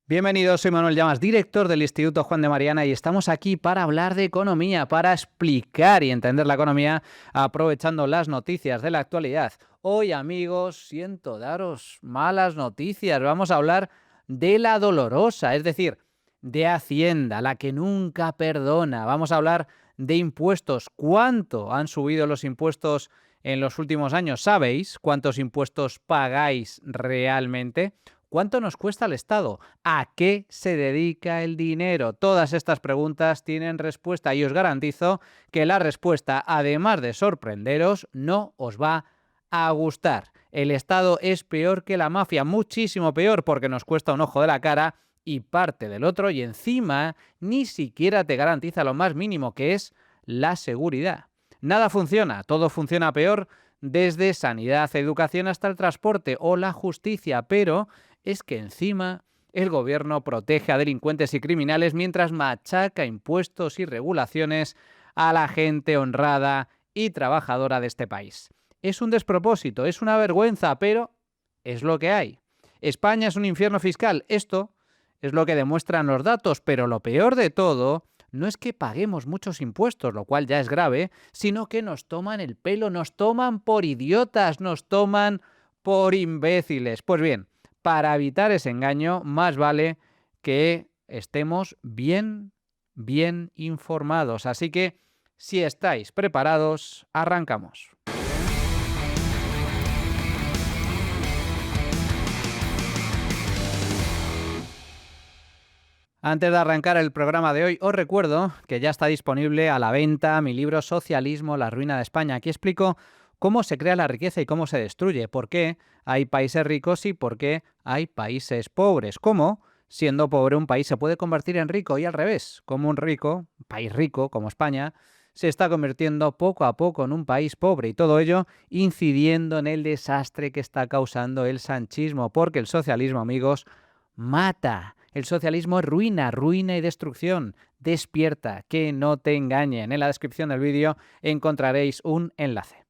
Bienvenidos, soy Manuel Llamas, director del Instituto Juan de Mariana y estamos aquí para hablar de economía, para explicar y entender la economía aprovechando las noticias de la actualidad. Hoy, amigos, siento daros malas noticias. Vamos a hablar de la dolorosa, es decir, de Hacienda, la que nunca perdona. Vamos a hablar de impuestos. ¿Cuánto han subido los impuestos en los últimos años? ¿Sabéis cuántos impuestos pagáis realmente? ¿Cuánto nos cuesta al Estado? ¿A qué se dedica el dinero? Todas estas preguntas tienen respuesta y os garantizo que la respuesta, además de sorprenderos, no os va a gustar. El Estado es peor que la mafia, muchísimo peor porque nos cuesta un ojo de la cara y parte del otro y encima ni siquiera te garantiza lo más mínimo que es la seguridad. Nada funciona, todo funciona peor desde sanidad, educación hasta el transporte o la justicia, pero es que encima el gobierno protege a delincuentes y criminales mientras machaca impuestos y regulaciones a la gente honrada y trabajadora de este país. Es un despropósito, es una vergüenza, pero es lo que hay. España es un infierno fiscal. Esto es lo que demuestran los datos, pero lo peor de todo no es que paguemos muchos impuestos, lo cual ya es grave, sino que nos toman el pelo, nos toman por idiotas, nos toman por imbéciles. Pues bien, para evitar ese engaño, más vale que estemos bien informados. Así que, si estáis preparados, arrancamos. Antes de arrancar el programa de hoy, os recuerdo que ya está disponible a la venta mi libro Socialismo, la ruina de España. Aquí explico cómo se crea la riqueza y cómo se destruye, por qué hay países ricos y por qué hay países pobres, cómo, siendo pobre, un país se puede convertir en rico y al revés, como un país rico como España, se está convirtiendo poco a poco en un país pobre y todo ello incidiendo en el desastre que está causando el sanchismo, porque el socialismo, amigos, mata. El socialismo es ruina, ruina y destrucción. Despierta, que no te engañen. En la descripción del vídeo encontraréis un enlace.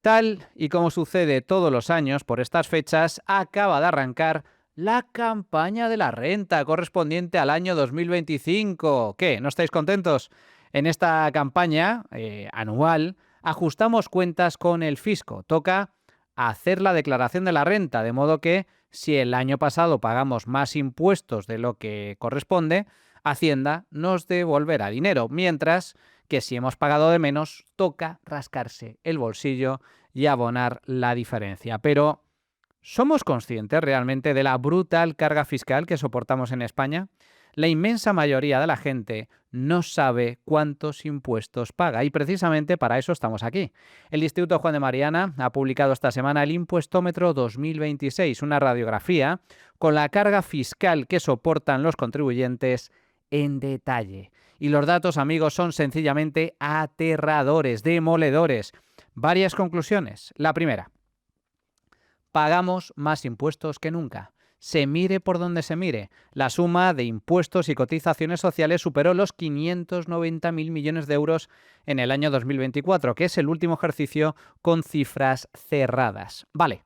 Tal y como sucede todos los años por estas fechas, acaba de arrancar la campaña de la renta correspondiente al año 2025. ¿Qué? ¿No estáis contentos? En esta campaña anual ajustamos cuentas con el fisco. Toca hacer la declaración de la renta, de modo que si el año pasado pagamos más impuestos de lo que corresponde, Hacienda nos devolverá dinero, mientras que si hemos pagado de menos, toca rascarse el bolsillo y abonar la diferencia. Pero, ¿somos conscientes realmente de la brutal carga fiscal que soportamos en España? La inmensa mayoría de la gente no sabe cuántos impuestos paga y precisamente para eso estamos aquí. El Instituto Juan de Mariana ha publicado esta semana el Impuestómetro 2026, una radiografía con la carga fiscal que soportan los contribuyentes en detalle. Y los datos, amigos, son sencillamente aterradores, demoledores. Varias conclusiones. La primera: pagamos más impuestos que nunca. Se mire por donde se mire, la suma de impuestos y cotizaciones sociales superó los 590.000 millones de euros en el año 2024, que es el último ejercicio con cifras cerradas. Vale,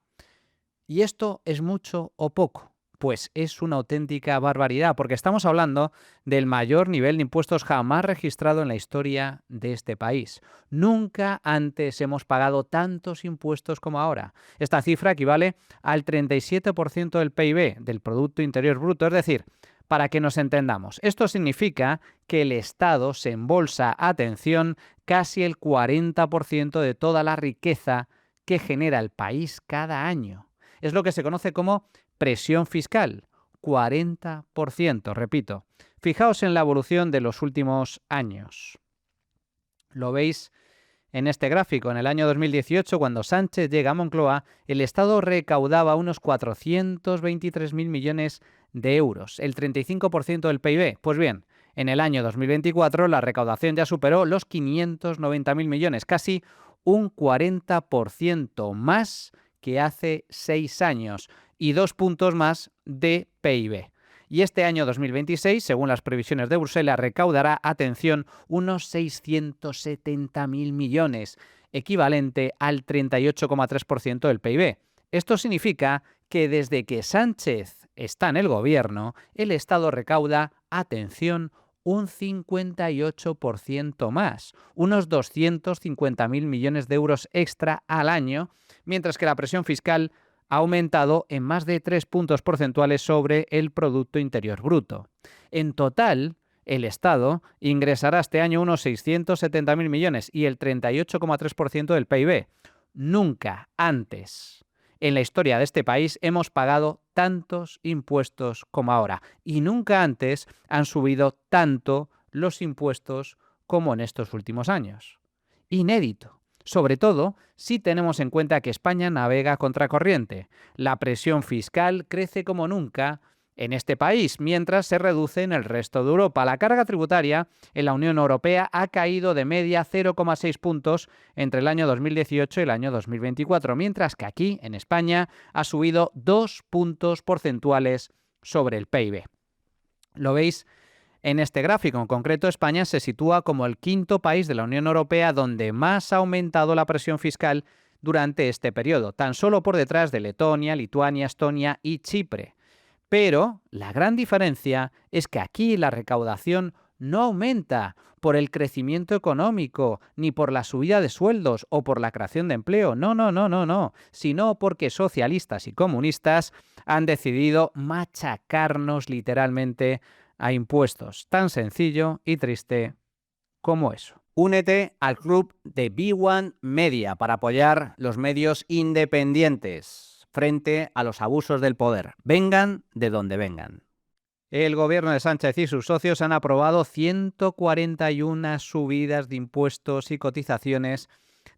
¿y esto es mucho o poco? Pues es una auténtica barbaridad, porque estamos hablando del mayor nivel de impuestos jamás registrado en la historia de este país. Nunca antes hemos pagado tantos impuestos como ahora. Esta cifra equivale al 37% del PIB, del Producto Interior Bruto, es decir, para que nos entendamos, esto significa que el Estado se embolsa, atención, casi el 40% de toda la riqueza que genera el país cada año. Es lo que se conoce como presión fiscal, 40%, repito. Fijaos en la evolución de los últimos años. Lo veis en este gráfico. En el año 2018, cuando Sánchez llega a Moncloa, el Estado recaudaba unos 423.000 millones de euros, el 35% del PIB. Pues bien, en el año 2024 la recaudación ya superó los 590.000 millones, casi un 40% más que hace 6 años y 2 puntos más de PIB. Y este año 2026, según las previsiones de Bruselas, recaudará, atención, unos 670.000 millones, equivalente al 38,3% del PIB. Esto significa que desde que Sánchez está en el gobierno, el Estado recauda, atención, un 58% más, unos 250.000 millones de euros extra al año, mientras que la presión fiscal ha aumentado en más de 3 puntos porcentuales sobre el Producto Interior Bruto. En total, el Estado ingresará este año unos 670.000 millones y el 38,3% del PIB. Nunca antes en la historia de este país hemos pagado tantos impuestos como ahora y nunca antes han subido tanto los impuestos como en estos últimos años. Inédito, sobre todo si tenemos en cuenta que España navega contracorriente. La presión fiscal crece como nunca en este país, mientras se reduce en el resto de Europa. La carga tributaria en la Unión Europea ha caído de media 0,6 puntos entre el año 2018 y el año 2024, mientras que aquí, en España, ha subido 2 puntos porcentuales sobre el PIB. Lo veis en este gráfico. En concreto, España se sitúa como el quinto país de la Unión Europea donde más ha aumentado la presión fiscal durante este periodo, tan solo por detrás de Letonia, Lituania, Estonia y Chipre. Pero la gran diferencia es que aquí la recaudación no aumenta por el crecimiento económico, ni por la subida de sueldos o por la creación de empleo. No, sino porque socialistas y comunistas han decidido machacarnos literalmente a impuestos. Tan sencillo y triste como eso. Únete al club de B1 Media para apoyar los medios independientes frente a los abusos del poder, vengan de donde vengan. El gobierno de Sánchez y sus socios han aprobado 141 subidas de impuestos y cotizaciones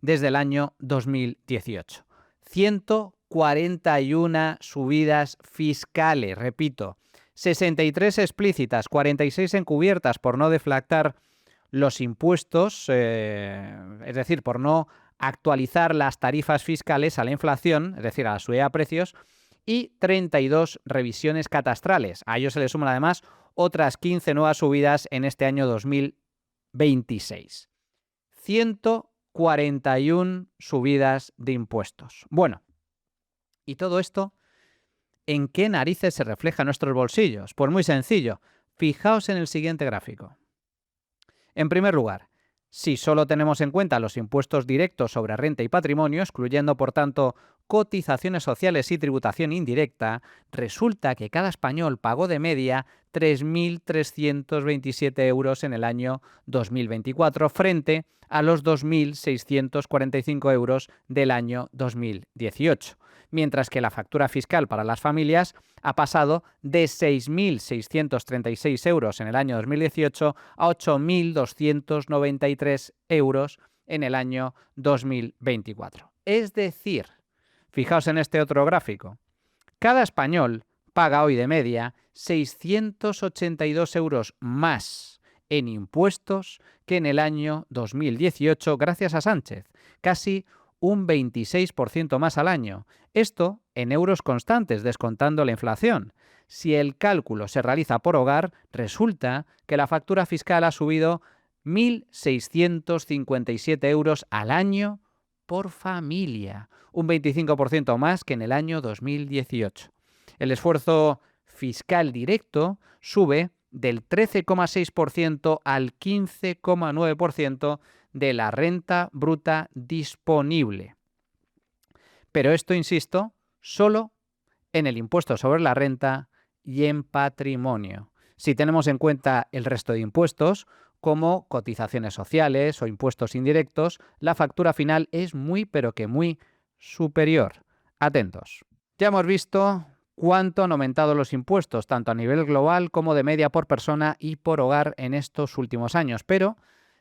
desde el año 2018. 141 subidas fiscales, repito, 63 explícitas, 46 encubiertas por no deflactar los impuestos, es decir, por no actualizar las tarifas fiscales a la inflación, es decir, a la subida de precios, y 32 revisiones catastrales. A ello se le suman además otras 15 nuevas subidas en este año 2026. 141 subidas de impuestos. Bueno, ¿y todo esto en qué narices se refleja en nuestros bolsillos? Pues muy sencillo. Fijaos en el siguiente gráfico. En primer lugar, si solo tenemos en cuenta los impuestos directos sobre renta y patrimonio, excluyendo por tanto cotizaciones sociales y tributación indirecta, resulta que cada español pagó de media 3.327 euros en el año 2024 frente a los 2.645 euros del año 2018, mientras que la factura fiscal para las familias ha pasado de 6.636 euros en el año 2018 a 8.293 euros en el año 2024. Es decir, fijaos en este otro gráfico, cada español paga hoy de media 682 euros más en impuestos que en el año 2018 gracias a Sánchez, casi un 26% más al año. Esto en euros constantes, descontando la inflación. Si el cálculo se realiza por hogar, resulta que la factura fiscal ha subido 1.657 euros al año por familia, un 25% más que en el año 2018. El esfuerzo fiscal directo sube del 13,6% al 15,9% de la renta bruta disponible. Pero esto, insisto, solo en el impuesto sobre la renta y en patrimonio. Si tenemos en cuenta el resto de impuestos, como cotizaciones sociales o impuestos indirectos, la factura final es muy pero que muy superior. Atentos. Ya hemos visto cuánto han aumentado los impuestos, tanto a nivel global como de media por persona y por hogar en estos últimos años, pero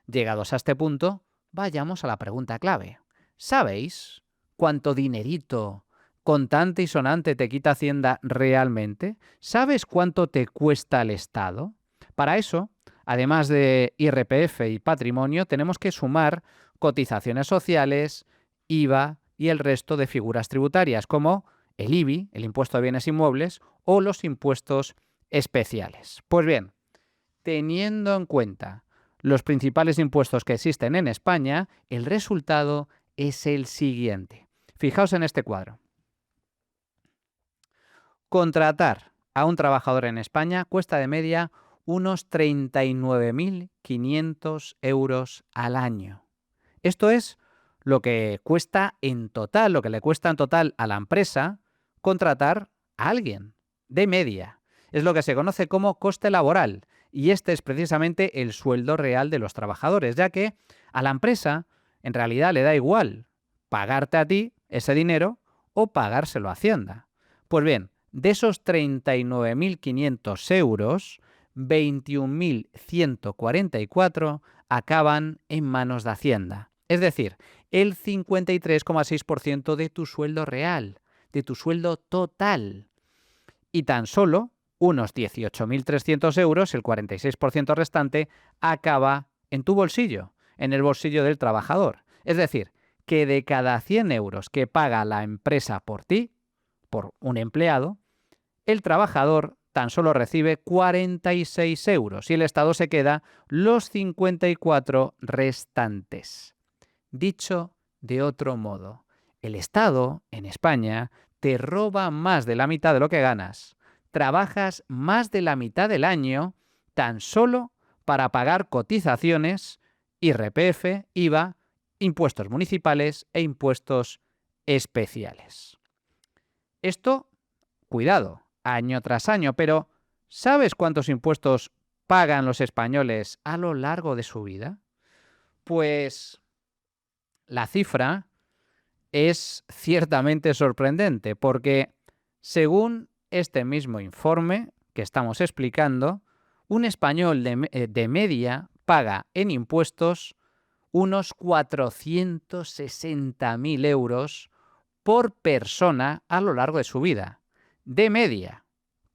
llegados a este punto, vayamos a la pregunta clave. ¿Sabéis cuánto dinerito contante y sonante te quita Hacienda realmente? ¿Sabes cuánto te cuesta el Estado? Para eso, además de IRPF y patrimonio, tenemos que sumar cotizaciones sociales, IVA y el resto de figuras tributarias, como el IBI, el impuesto de bienes inmuebles, o los impuestos especiales. Pues bien, teniendo en cuenta los principales impuestos que existen en España, el resultado es el siguiente. Fijaos en este cuadro. Contratar a un trabajador en España cuesta de media unos 39.500 euros al año. Esto es lo que cuesta en total, lo que le cuesta en total a la empresa contratar a alguien, de media. Es lo que se conoce como coste laboral y este es precisamente el sueldo real de los trabajadores, ya que a la empresa en realidad le da igual pagarte a ti ese dinero o pagárselo a Hacienda. Pues bien, de esos 39.500 euros, 21.144 acaban en manos de Hacienda. Es decir, el 53,6% de tu sueldo real, de tu sueldo total. Y tan solo unos 18.300 euros, el 46% restante, acaba en tu bolsillo, en el bolsillo del trabajador. Es decir, que de cada 100 euros que paga la empresa por ti, por un empleado, el trabajador tan solo recibe 46 euros y el Estado se queda los 54 restantes. Dicho de otro modo, el Estado, en España, te roba más de la mitad de lo que ganas. Trabajas más de la mitad del año tan solo para pagar cotizaciones, IRPF, IVA, impuestos municipales e impuestos especiales. Esto, cuidado, año tras año, pero ¿sabes cuántos impuestos pagan los españoles a lo largo de su vida? Pues la cifra es ciertamente sorprendente porque, según este mismo informe que estamos explicando, un español de media paga en impuestos unos 460.000 euros por persona a lo largo de su vida. De media,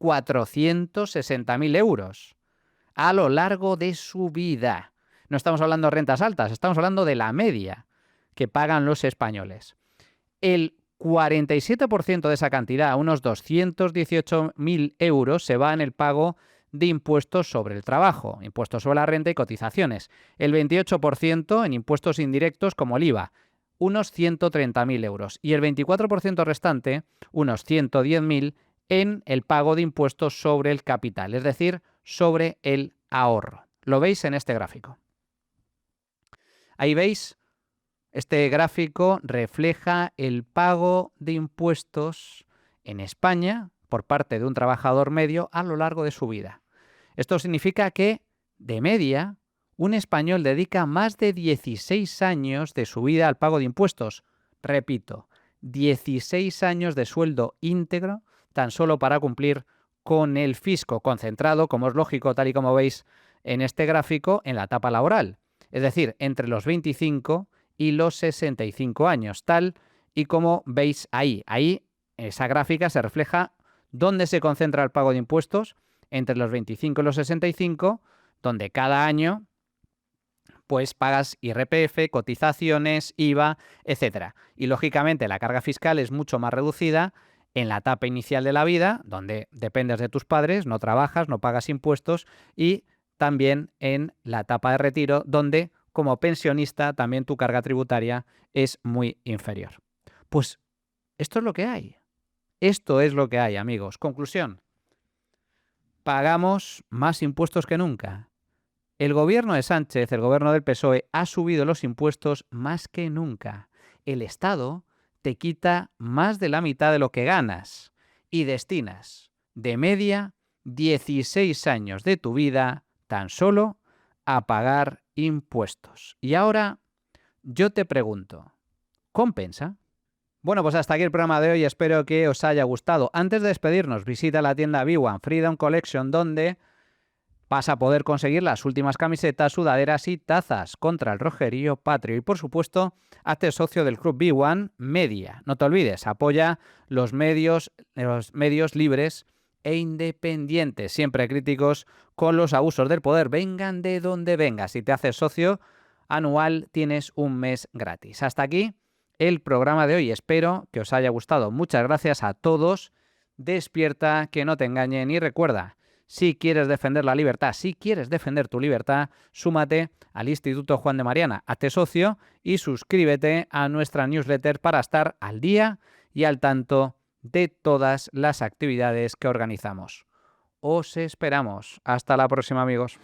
460.000 euros a lo largo de su vida. No estamos hablando de rentas altas, estamos hablando de la media que pagan los españoles. El 47% de esa cantidad, unos 218.000 euros, se va en el pago de impuestos sobre el trabajo, impuestos sobre la renta y cotizaciones. El 28% en impuestos indirectos como el IVA, unos 130.000 euros. Y el 24% restante, unos 110.000, en el pago de impuestos sobre el capital, es decir, sobre el ahorro. Lo veis en este gráfico. Ahí veis, este gráfico refleja el pago de impuestos en España por parte de un trabajador medio a lo largo de su vida. Esto significa que, de media, un español dedica más de 16 años de su vida al pago de impuestos. Repito, 16 años de sueldo íntegro tan solo para cumplir con el fisco concentrado, como es lógico, tal y como veis en este gráfico, en la etapa laboral. Es decir, entre los 25 y los 65 años, tal y como veis ahí. Ahí, en esa gráfica, se refleja dónde se concentra el pago de impuestos, entre los 25 y los 65, donde cada año pues pagas IRPF, cotizaciones, IVA, etc. Y lógicamente la carga fiscal es mucho más reducida en la etapa inicial de la vida, donde dependes de tus padres, no trabajas, no pagas impuestos, y también en la etapa de retiro, donde como pensionista también tu carga tributaria es muy inferior. Pues esto es lo que hay. Esto es lo que hay, amigos. Conclusión. Pagamos más impuestos que nunca. El gobierno de Sánchez, el gobierno del PSOE, ha subido los impuestos más que nunca. El Estado te quita más de la mitad de lo que ganas y destinas, de media, 16 años de tu vida tan solo a pagar impuestos. Y ahora yo te pregunto, ¿compensa? Bueno, pues hasta aquí el programa de hoy. Espero que os haya gustado. Antes de despedirnos, visita la tienda B1 Freedom Collection, donde vas a poder conseguir las últimas camisetas, sudaderas y tazas contra el rojerío patrio. Y por supuesto, hazte socio del Club B1 Media. No te olvides, apoya los medios libres e independientes, siempre críticos con los abusos del poder. Vengan de donde vengas. Si te haces socio anual, tienes un mes gratis. Hasta aquí el programa de hoy. Espero que os haya gustado. Muchas gracias a todos. Despierta, que no te engañen y recuerda, si quieres defender la libertad, si quieres defender tu libertad, súmate al Instituto Juan de Mariana, hazte socio y suscríbete a nuestra newsletter para estar al día y al tanto de todas las actividades que organizamos. os esperamos. Hasta la próxima, amigos.